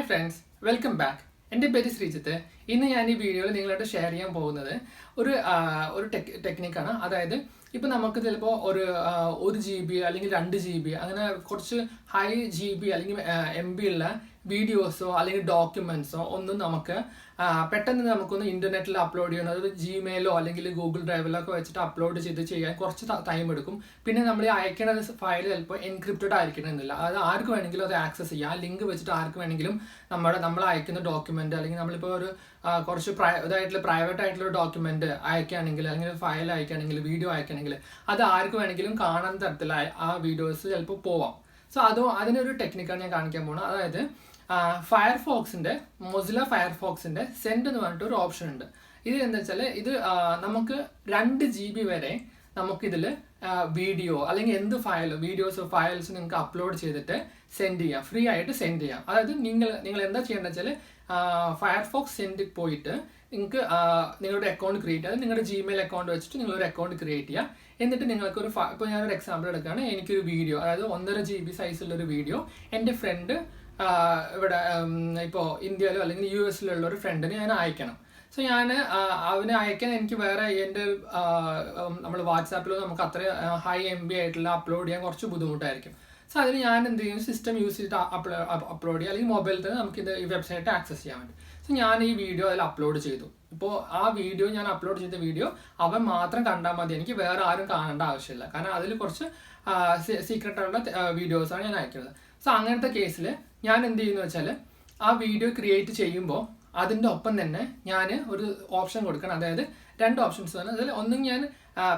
Hi friends, welcome back. എൻ്റെ പേര് ശ്രീജിത്ത്. ഇന്ന് ഞാൻ ഈ വീഡിയോയിൽ നിങ്ങളോട് ഷെയർ ചെയ്യാൻ പോകുന്നത് ഒരു ടെക്നിക്കാണ്. അതായത് ഇപ്പോൾ നമുക്ക് ചിലപ്പോൾ ഒരു GB അല്ലെങ്കിൽ 2 GB അങ്ങനെ കുറച്ച് ഹൈ GB അല്ലെങ്കിൽ MB ഉള്ള വീഡിയോസോ അല്ലെങ്കിൽ ഡോക്യുമെൻറ്റ്സോ ഒന്നും നമുക്ക് പെട്ടെന്ന് നമുക്കൊന്ന് ഇൻ്റർനെറ്റിൽ അപ്ലോഡ് ചെയ്യണം. അതായത് ജിമെയിലോ അല്ലെങ്കിൽ ഗൂഗിൾ ഡ്രൈവിലൊക്കെ വെച്ചിട്ട് അപ്ലോഡ് ചെയ്ത് ചെയ്യാൻ കുറച്ച് ടൈം എടുക്കും. പിന്നെ നമ്മൾ അയക്കേണ്ട ഫയൽ ചിലപ്പോൾ എൻക്രിപ്റ്റഡ് ആയിരിക്കണമെന്നില്ല. അത് ആർക്ക് വേണമെങ്കിലും അത് ആക്സസ് ചെയ്യാം. ആ ലിങ്ക് വെച്ചിട്ട് ആർക്ക് വേണമെങ്കിലും നമ്മൾ അയക്കുന്ന ഡോക്യുമെൻ്റ് അല്ലെങ്കിൽ നമ്മളിപ്പോൾ കുറച്ച് പ്രൈവറ്റ് ആയിട്ടുള്ള ഡോക്യുമെൻ്റ് അയക്കുകയാണെങ്കിൽ അല്ലെങ്കിൽ ഫയൽ അയക്കുകയാണെങ്കിൽ വീഡിയോ അയക്കുകയാണെങ്കിൽ അത് ആർക്ക് വേണമെങ്കിലും കാണാൻ തരത്തിലായി ആ വീഡിയോസ് ചിലപ്പോൾ പോവാം. സോ അതിനൊരു ടെക്നിക്കാണ് ഞാൻ കാണിക്കാൻ പോകുന്നത്. അതായത് മൊസില്ല ഫയർഫോക്സിൻ്റെ സെൻഡ് എന്ന് പറഞ്ഞിട്ട് ഒരു ഓപ്ഷൻ ഉണ്ട്. ഇത് എന്താ വെച്ചാൽ ഇത് നമുക്ക് 2 GB വരെ നമുക്കിതിൽ വീഡിയോ അല്ലെങ്കിൽ എന്ത് വീഡിയോസോ ഫയൽസ് നിങ്ങൾക്ക് അപ്ലോഡ് ചെയ്തിട്ട് സെൻഡ് ചെയ്യാം, ഫ്രീ ആയിട്ട് സെൻഡ് ചെയ്യാം. അതായത് നിങ്ങൾ എന്താ ചെയ്യേണ്ടത് വെച്ചാൽ ഫയർഫോക്സ് സെൻഡിൽ പോയിട്ട് നിങ്ങൾക്ക് നിങ്ങളുടെ അക്കൗണ്ട് ക്രിയേറ്റ് ചെയ്യുക. നിങ്ങളുടെ ജിമെയിൽ അക്കൗണ്ട് വെച്ചിട്ട് നിങ്ങളൊരു അക്കൗണ്ട് ക്രിയേറ്റ് ചെയ്യുക. എന്നിട്ട് നിങ്ങൾക്ക് ഇപ്പോൾ ഞാനൊരു എക്സാമ്പിൾ എടുക്കുകയാണ്. എനിക്കൊരു വീഡിയോ, അതായത് 1.5 GB സൈസുള്ളൊരു വീഡിയോ എൻ്റെ ഫ്രണ്ട് ഇവിടെ ഇപ്പോൾ ഇന്ത്യയിലോ അല്ലെങ്കിൽ US-ലുള്ള ഒരു ഫ്രണ്ടിന് ഞാൻ അയക്കണം. സോ അവന് അയക്കാൻ എനിക്ക് വേറെ എൻ്റെ നമ്മൾ വാട്സാപ്പിലോ നമുക്ക് അത്ര ഹൈ MB ആയിട്ടുള്ള അപ്ലോഡ് ചെയ്യാൻ കുറച്ച് ബുദ്ധിമുട്ടായിരിക്കും. സോ അതിന് ഞാൻ എന്ത് ചെയ്യും, സിസ്റ്റം യൂസ് ചെയ്തിട്ട് അപ്ലോഡ് ചെയ്യുക, അല്ലെങ്കിൽ മൊബൈലിൽ തന്നെ നമുക്കിത് ഈ വെബ്സൈറ്റ് ആക്സസ് ചെയ്യാൻ പറ്റും. സോ ഞാൻ ഈ വീഡിയോ അതിൽ അപ്ലോഡ് ചെയ്തു. ഇപ്പോൾ ആ വീഡിയോ ഞാൻ അപ്ലോഡ് ചെയ്ത വീഡിയോ അവൻ മാത്രം കണ്ടാൽ മതി, എനിക്ക് വേറെ ആരും കാണേണ്ട ആവശ്യമില്ല. കാരണം അതിൽ കുറച്ച് സീക്രട്ട് ആയിട്ടുള്ള വീഡിയോസാണ് ഞാൻ അയക്കുന്നത്. സോ അങ്ങനത്തെ കേസിൽ ഞാൻ എന്ത് ചെയ്യുന്നു വെച്ചാൽ ആ വീഡിയോ ക്രിയേറ്റ് ചെയ്യുമ്പോൾ അതിൻ്റെ ഒപ്പം തന്നെ ഞാൻ ഒരു ഓപ്ഷൻ കൊടുക്കണം. അതായത് 2 ഓപ്ഷൻസ് ആണ്. അതിൽ ഒന്നും ഞാൻ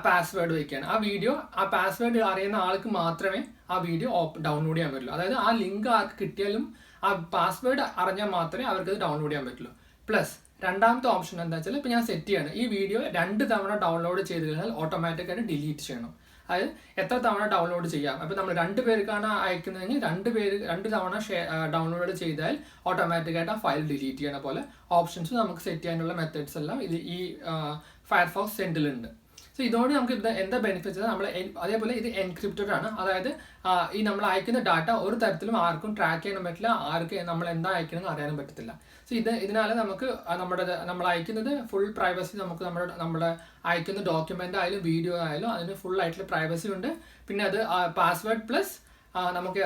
പാസ്വേഡ് വയ്ക്കുകയാണ്. ആ പാസ്വേഡ് അറിയുന്ന ആൾക്ക് മാത്രമേ ആ വീഡിയോ ഡൗൺലോഡ് ചെയ്യാൻ പറ്റുള്ളൂ. അതായത് ആ ലിങ്ക് ആർക്ക് കിട്ടിയാലും ആ പാസ്വേഡ് അറിഞ്ഞാൽ മാത്രമേ അവർക്കത് ഡൗൺലോഡ് ചെയ്യാൻ പറ്റുള്ളൂ. പ്ലസ് രണ്ടാമത്തെ ഓപ്ഷൻ എന്താ വെച്ചാൽ ഇപ്പോൾ ഞാൻ സെറ്റ് ചെയ്യണം, ഈ വീഡിയോ 2 തവണ ഡൗൺലോഡ് ചെയ്ത് കഴിഞ്ഞാൽ ഓട്ടോമാറ്റിക്കായിട്ട് ഡിലീറ്റ് ചെയ്യണം. അതായത് എത്ര തവണ ഡൗൺലോഡ് ചെയ്യാം. അപ്പോൾ നമ്മൾ 2 പേർക്കാണ് അയക്കുന്നതെങ്കിൽ 2 തവണ ഡൗൺലോഡ് ചെയ്താൽ ഓട്ടോമാറ്റിക്കായിട്ട് ആ ഫയൽ ഡിലീറ്റ് ചെയ്യണ പോലെ ഓപ്ഷൻസ് നമുക്ക് സെറ്റ് ചെയ്യാനുള്ള മെത്തേഡ്സ് എല്ലാം ഈ ഫയർഫോക്സ് സെൻഡിലുണ്ട്. സോ ഇതോടെ നമുക്ക് എന്താ ബെനിഫിറ്റ്സ് അതേപോലെ ഇത് എൻക്രിപ്റ്റഡ് ആണ്. അതായത് ഈ നമ്മൾ അയക്കുന്ന ഡാറ്റ ഒരു തരത്തിലും ആർക്കും ട്രാക്ക് ചെയ്യാൻ പറ്റില്ല, ആർക്കും നമ്മൾ എന്താ അയക്കണമെന്ന് അറിയാനും പറ്റത്തില്ല. സോ ഇതിനാൽ നമുക്ക് നമ്മൾ അയക്കുന്നത് ഫുൾ പ്രൈവസി, നമുക്ക് നമ്മുടെ അയക്കുന്ന ഡോക്യുമെൻ്റ് ആയാലും വീഡിയോ ആയാലും അതിന് ഫുൾ ആയിട്ടുള്ള പ്രൈവസി ഉണ്ട്. പിന്നെ അത് പാസ്വേഡ് പ്ലസ് നമുക്ക്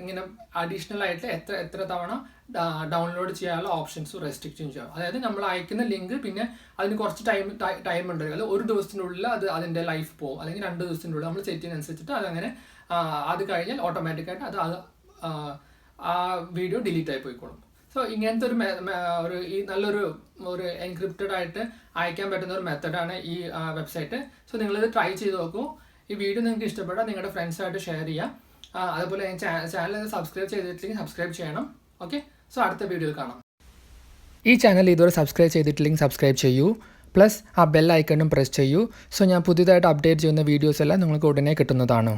ഇങ്ങനെ അഡീഷണൽ ആയിട്ട് എത്ര തവണ ഡൗൺലോഡ് ചെയ്യാനുള്ള ഓപ്ഷൻസ് റെസ്ട്രിക്ഷൻ ചെയ്യാം. അതായത് നമ്മൾ അയക്കുന്ന ലിങ്ക് പിന്നെ അതിന് കുറച്ച് ടൈം ഉണ്ട്. അതായത് ഒരു ദിവസത്തിനുള്ളിൽ അതിൻ്റെ ലൈഫ് പോകും, അല്ലെങ്കിൽ 2 ദിവസത്തിനുള്ളിൽ നമ്മൾ സെറ്റ് ചെയ്യുന്നതനുസരിച്ചിട്ട് അതങ്ങനെ അത് കഴിഞ്ഞാൽ ഓട്ടോമാറ്റിക്കായിട്ട് ആ വീഡിയോ ഡിലീറ്റ് ആയി പോയിക്കോളും. സോ ഇങ്ങനത്തെ ഈ നല്ലൊരു എൻക്രിപ്റ്റഡ് ആയിട്ട് അയക്കാൻ പറ്റുന്ന ഒരു മെത്തഡാണ് ഈ വെബ്സൈറ്റ്. സോ നിങ്ങളിത് ട്രൈ ചെയ്ത് നോക്കൂ. ഈ വീഡിയോ നിങ്ങൾക്ക് ഇഷ്ടപ്പെട്ടാൽ നിങ്ങളുടെ ഫ്രണ്ട്സായിട്ട് ഷെയർ ചെയ്യാം. അതുപോലെ ചാനൽ സബ്സ്ക്രൈബ് ചെയ്തിട്ടില്ലെങ്കിൽ സബ്സ്ക്രൈബ് ചെയ്യണം. ഓക്കെ, സോ അടുത്ത വീഡിയോയിൽ കാണാം. ഈ ചാനൽ ഇതുവരെ സബ്സ്ക്രൈബ് ചെയ്തിട്ടില്ലെങ്കിൽ സബ്സ്ക്രൈബ് ചെയ്യൂ. പ്ലസ് ആ ബെൽ ഐക്കണും പ്രസ് ചെയ്യൂ. സോ ഞാൻ പുതിയതായിട്ട് അപ്ഡേറ്റ് ചെയ്യുന്ന വീഡിയോസ് എല്ലാം നിങ്ങൾക്ക് ഉടനെ കിട്ടുന്നതാണ്.